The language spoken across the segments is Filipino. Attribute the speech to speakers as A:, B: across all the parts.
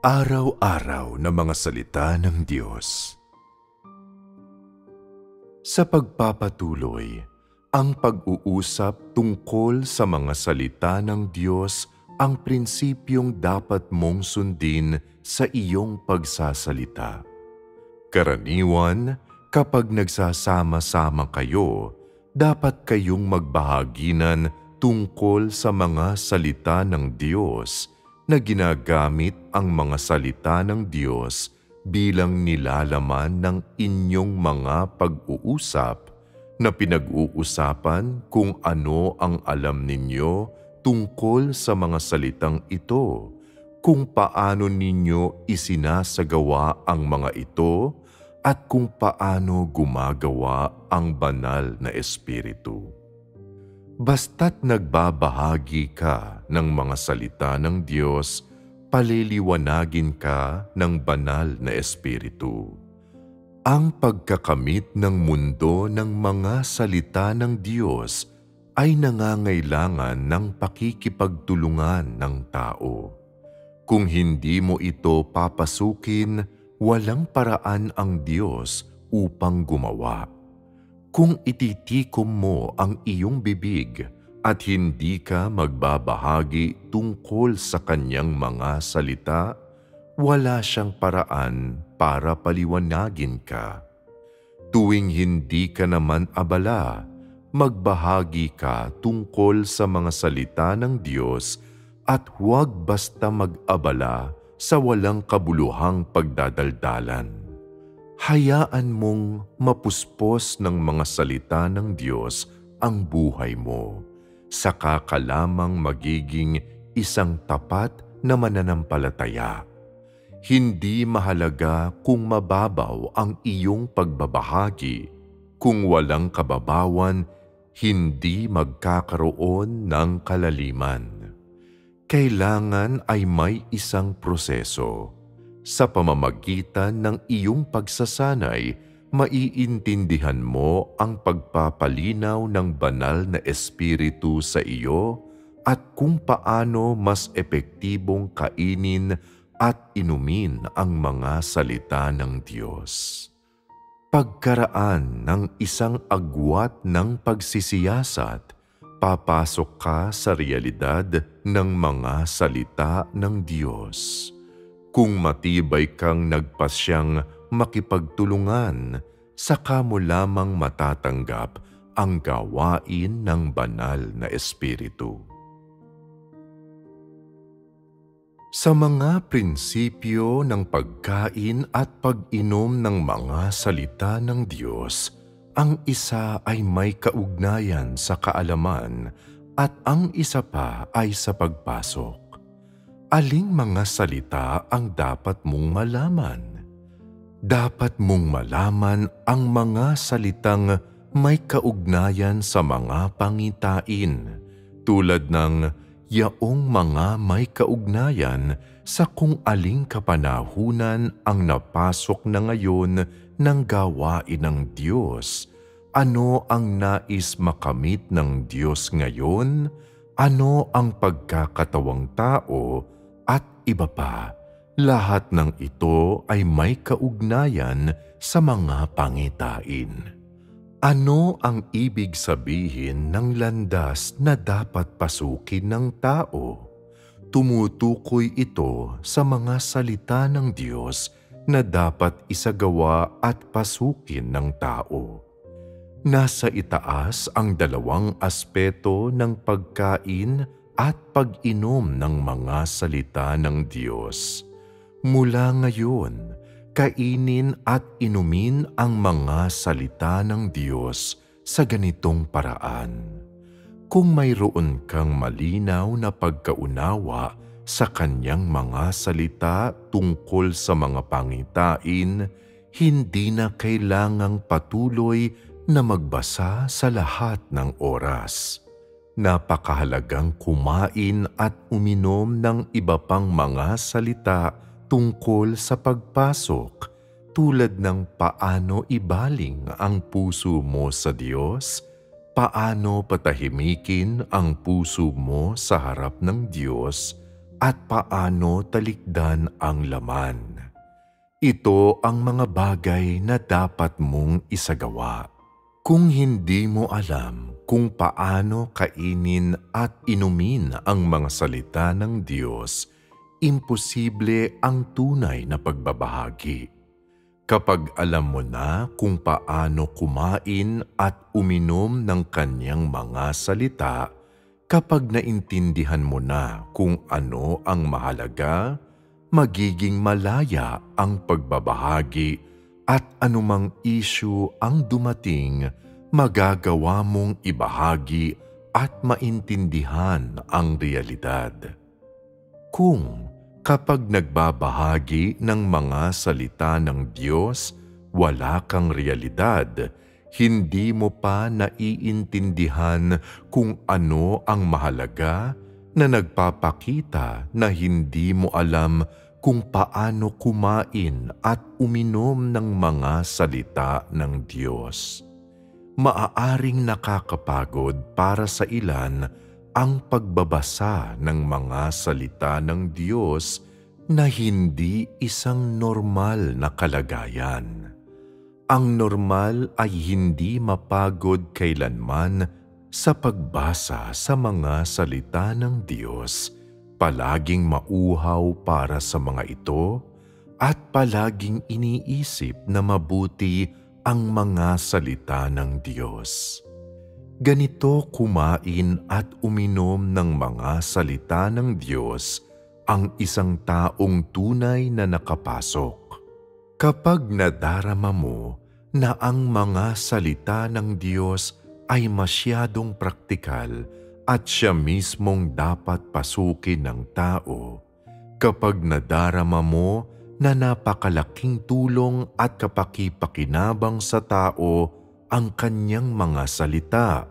A: Araw-araw na mga salita ng Diyos. Sa pagpapatuloy, ang pag-uusap tungkol sa mga salita ng Diyos ang prinsipyong dapat mong sundin sa iyong pagsasalita. Karaniwan, kapag nagsasama-sama kayo, dapat kayong magbahaginan tungkol sa mga salita ng Diyos na ginagamit ang mga salita ng Diyos bilang nilalaman ng inyong mga pag-uusap na pinag-uusapan kung ano ang alam ninyo tungkol sa mga salitang ito, kung paano ninyo isinasagawa ang mga ito at kung paano gumagawa ang banal na Espiritu. Basta't nagbabahagi ka ng mga salita ng Diyos, paliliwanagin ka ng banal na Espiritu. Ang pagkakamit ng mundo ng mga salita ng Diyos ay nangangailangan ng pakikipagtulungan ng tao. Kung hindi mo ito papasukin, walang paraan ang Diyos upang gumawa. Kung ititikom mo ang iyong bibig at hindi ka magbabahagi tungkol sa kanyang mga salita, wala siyang paraan para paliwanagin ka. Tuwing hindi ka naman abala, magbahagi ka tungkol sa mga salita ng Diyos at huwag basta mag-abala sa walang kabuluhang pagdadaldalan. Hayaan mong mapuspos ng mga salita ng Diyos ang buhay mo, saka ka lamang magiging isang tapat na mananampalataya. Hindi mahalaga kung mababaw ang iyong pagbabahagi. Kung walang kababawan, hindi magkakaroon ng kalaliman. Kailangan ay may isang proseso. Sa pamamagitan ng iyong pagsasanay, maiintindihan mo ang pagpapalinaw ng banal na Espiritu sa iyo at kung paano mas epektibong kainin at inumin ang mga salita ng Diyos. Pagkaraan ng isang agwat ng pagsisiyasat, papasok ka sa realidad ng mga salita ng Diyos. Kung matibay kang nagpasyang makipagtulungan, saka mo lamang matatanggap ang gawain ng banal na Espiritu. Sa mga prinsipyo ng pagkain at pag-inom ng mga salita ng Diyos, ang isa ay may kaugnayan sa kaalaman at ang isa pa ay sa pagpasok. Aling mga salita ang dapat mong malaman? Dapat mong malaman ang mga salitang may kaugnayan sa mga pangitain, tulad ng yaong mga may kaugnayan sa kung aling kapanahunan ang napasok na ngayon ng gawain ng Diyos. Ano ang nais makamit ng Diyos ngayon? Ano ang pagkakatawang tao? At iba pa, lahat ng ito ay may kaugnayan sa mga pangitain. Ano ang ibig sabihin ng landas na dapat pasukin ng tao? Tumutukoy ito sa mga salita ng Diyos na dapat isagawa at pasukin ng tao. Nasa itaas ang dalawang aspeto ng pagkain at pag-inom ng mga salita ng Diyos. Mula ngayon, kainin at inumin ang mga salita ng Diyos sa ganitong paraan. Kung mayroon kang malinaw na pagkaunawa sa kanyang mga salita tungkol sa mga pangitain, hindi na kailangang patuloy na magbasa sa lahat ng oras. Napakahalagang kumain at uminom ng iba pang mga salita tungkol sa pagpasok, tulad ng paano ibaling ang puso mo sa Diyos, paano patahimikin ang puso mo sa harap ng Diyos, at paano talikdan ang laman. Ito ang mga bagay na dapat mong isagawa. Kung hindi mo alam kung paano kainin at inumin ang mga salita ng Diyos, imposible ang tunay na pagbabahagi. Kapag alam mo na kung paano kumain at uminom ng kanyang mga salita, kapag naintindihan mo na kung ano ang mahalaga, magiging malaya ang pagbabahagi at anumang issue ang dumating, magagawa mong ibahagi at maintindihan ang realidad. Kung kapag nagbabahagi ng mga salita ng Diyos, wala kang realidad, hindi mo pa naiintindihan kung ano ang mahalaga, na nagpapakita na hindi mo alam kung paano kumain at uminom ng mga salita ng Diyos. Maaaring nakakapagod para sa ilan ang pagbabasa ng mga salita ng Diyos na hindi isang normal na kalagayan. Ang normal ay hindi mapagod kailanman sa pagbasa sa mga salita ng Diyos, palaging mauhaw para sa mga ito at palaging iniisip na mabuti ang mga salita ng Diyos. Ganito kumain at uminom ng mga salita ng Diyos ang isang taong tunay na nakapasok. Kapag nadarama mo na ang mga salita ng Diyos ay masyadong praktikal at siya mismong dapat pasukin ng tao, kapag nadarama mo na napakalaking tulong at kapakipakinabang sa tao ang kanyang mga salita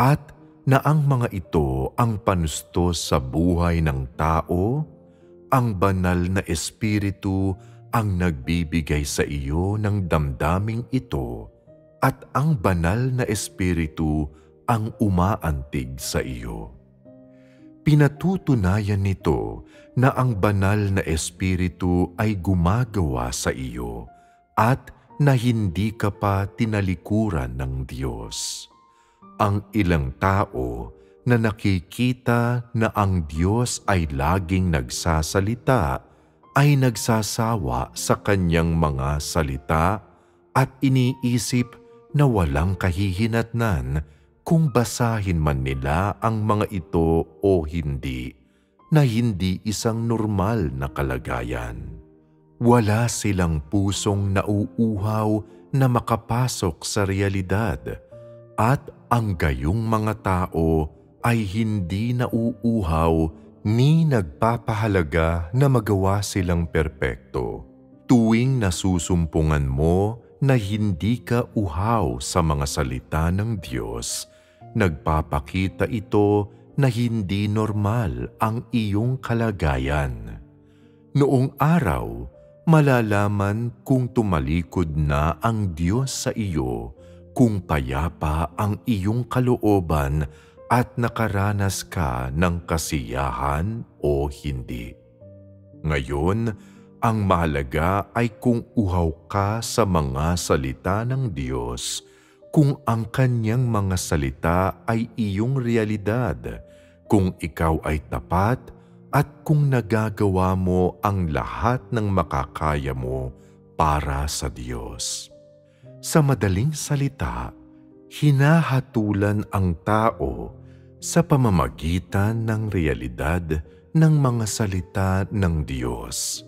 A: at na ang mga ito ang panustos sa buhay ng tao, ang banal na Espiritu ang nagbibigay sa iyo ng damdaming ito at ang banal na Espiritu ang umaantig sa iyo. Pinatutunayan nito na ang banal na Espiritu ay gumagawa sa iyo at na hindi ka pa tinalikuran ng Diyos. Ang ilang tao na nakikita na ang Diyos ay laging nagsasalita ay nagsasawa sa kanyang mga salita at iniisip na walang kahihinatnan kung basahin man nila ang mga ito o hindi, na hindi isang normal na kalagayan. Wala silang pusong nauuhaw na makapasok sa realidad at ang gayong mga tao ay hindi nauuhaw ni nagpapahalaga na magawa silang perpekto. Tuwing nasusumpungan mo na hindi ka uhaw sa mga salita ng Diyos, nagpapakita ito na hindi normal ang iyong kalagayan. Noong araw, malalaman kung tumalikod na ang Diyos sa iyo, kung payapa ang iyong kalooban at nakaranas ka ng kasiyahan o hindi. Ngayon, ang mahalaga ay kung uhaw ka sa mga salita ng Diyos, kung ang kanyang mga salita ay iyong realidad, kung ikaw ay tapat at kung nagagawa mo ang lahat ng makakaya mo para sa Diyos. Sa madaling salita, hinahatulan ang tao sa pamamagitan ng realidad ng mga salita ng Diyos.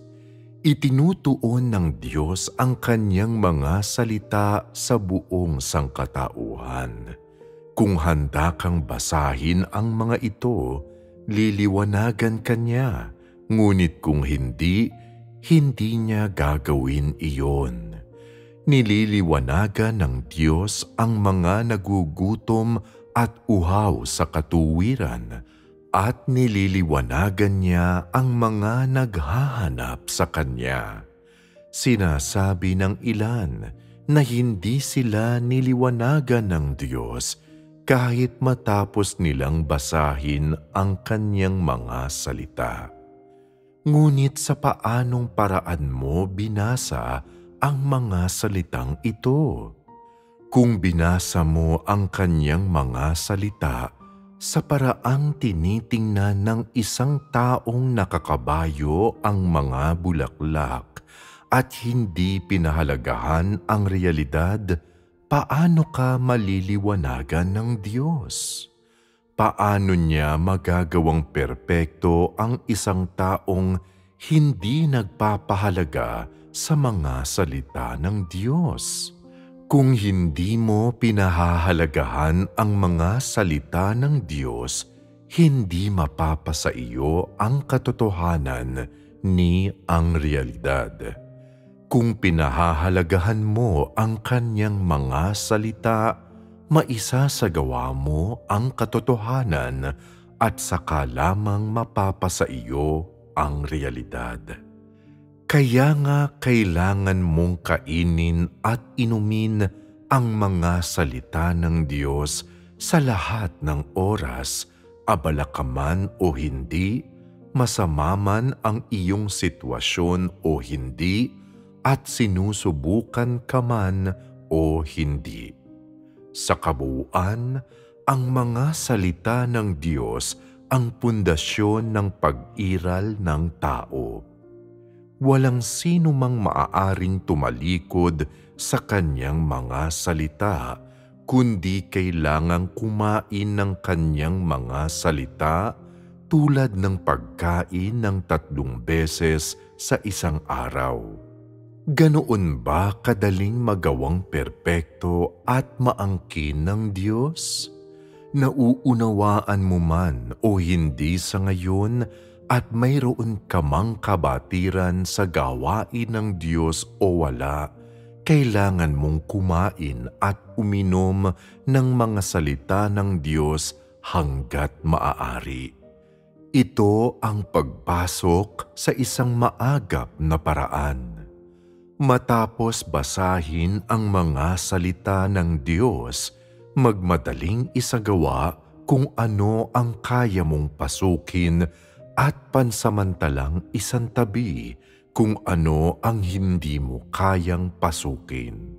A: Itinutuon ng Diyos ang kanyang mga salita sa buong sangkatauhan. Kung handa kang basahin ang mga ito, liliwanagan ka niya, ngunit kung hindi, hindi niya gagawin iyon. Nililiwanagan ng Diyos ang mga nagugutom at uhaw sa katuwiran, at nililiwanagan niya ang mga naghahanap sa Kanya. Sinasabi ng ilan na hindi sila niliwanagan ng Diyos kahit matapos nilang basahin ang Kanyang mga salita. Ngunit sa paanong paraan mo binasa ang mga salitang ito? Kung binasa mo ang kanyang mga salita sa paraang tinitingnan ng isang taong nakakabayo ang mga bulaklak at hindi pinahalagahan ang realidad, paano ka maliliwanagan ng Diyos? Paano niya magagawang perpekto ang isang taong hindi nagpapahalaga sa mga salita ng Diyos? Kung hindi mo pinahahalagahan ang mga salita ng Diyos, hindi mapapasa iyo ang katotohanan ni ang realidad. Kung pinahahalagahan mo ang kanyang mga salita, maisasagawa mo ang katotohanan at saka lamang mapapasa iyo ang realidad. Kaya nga kailangan mong kainin at inumin ang mga salita ng Diyos sa lahat ng oras, abala ka man o hindi, masama man ang iyong sitwasyon o hindi, at sinusubukan ka man o hindi. Sa kabuuan, ang mga salita ng Diyos ang pundasyon ng pag-iral ng tao. Walang sino mang maaaring tumalikod sa kanyang mga salita, kundi kailangang kumain ng kanyang mga salita tulad ng pagkain ng 3 beses sa isang araw. Ganoon ba kadaling magawang perpekto at maangkin ng Diyos? Nauunawaan mo man o hindi sa ngayon at mayroon ka mang kabatiran sa gawain ng Diyos o wala, kailangan mong kumain at uminom ng mga salita ng Diyos hanggat maaari. Ito ang pagpasok sa isang maagap na paraan. Matapos basahin ang mga salita ng Diyos, magmadaling isagawa kung ano ang kaya mong pasukin at pansamantalang isantabi kung ano ang hindi mo kayang pasukin.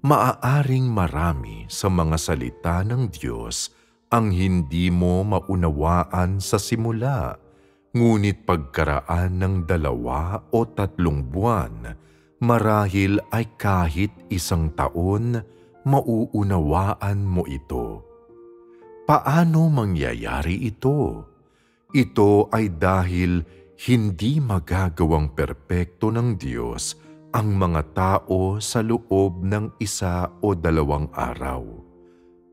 A: Maaaring marami sa mga salita ng Diyos ang hindi mo maunawaan sa simula, ngunit pagkaraan ng 2 o 3 buwan, marahil ay kahit 1 taon, mauunawaan mo ito. Paano mangyayari ito? Ito ay dahil hindi magagawang perpekto ng Diyos ang mga tao sa loob ng 1 o 2 araw.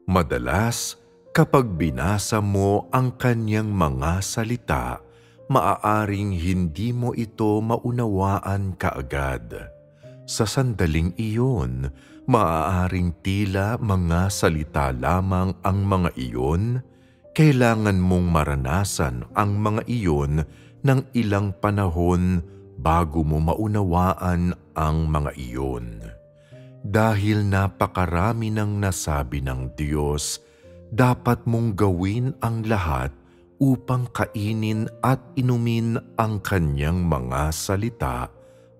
A: Madalas, kapag binasa mo ang kanyang mga salita, maaaring hindi mo ito maunawaan kaagad. Sa sandaling iyon, maaaring tila mga salita lamang ang mga iyon. Kailangan mong maranasan ang mga iyon ng ilang panahon bago mo maunawaan ang mga iyon. Dahil napakarami ng nasabi ng Diyos, dapat mong gawin ang lahat upang kainin at inumin ang kanyang mga salita,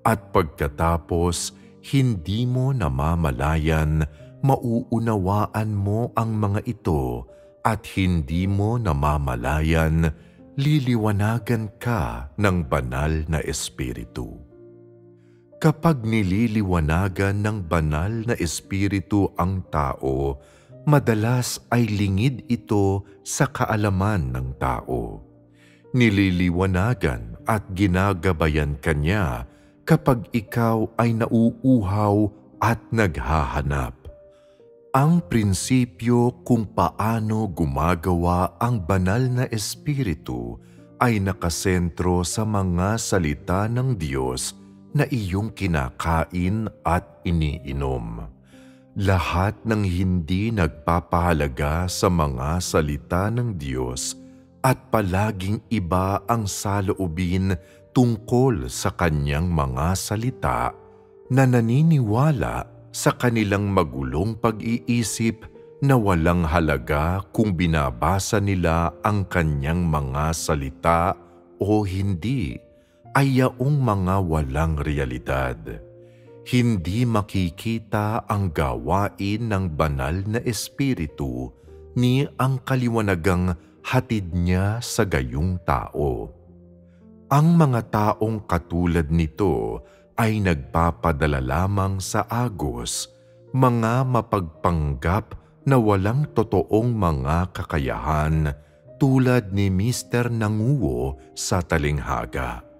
A: at pagkatapos hindi mo namamalayan, mauunawaan mo ang mga ito, at hindi mo namamalayan, liliwanagan ka ng banal na Espiritu. Kapag nililiwanagan ng banal na Espiritu ang tao, madalas ay lingid ito sa kaalaman ng tao. Nililiwanagan at ginagabayan ka niya kapag ikaw ay nauuhaw at naghahanap. Ang prinsipyo kung paano gumagawa ang banal na Espiritu ay nakasentro sa mga salita ng Diyos na iyong kinakain at iniinom. Lahat ng hindi nagpapahalaga sa mga salita ng Diyos at palaging iba ang saloobin tungkol sa kanyang mga salita, na naniniwala sa kanilang magulong pag-iisip na walang halaga kung binabasa nila ang kanyang mga salita o hindi, ay yaong mga walang realidad. Hindi makikita ang gawain ng banal na espiritu ni ang kaliwanagang hatid niya sa gayong tao. Ang mga taong katulad nito ay nagpapadala lamang sa agos, mga mapagpanggap na walang totoong mga kakayahan tulad ni Mr. Nanguwo sa talinghaga.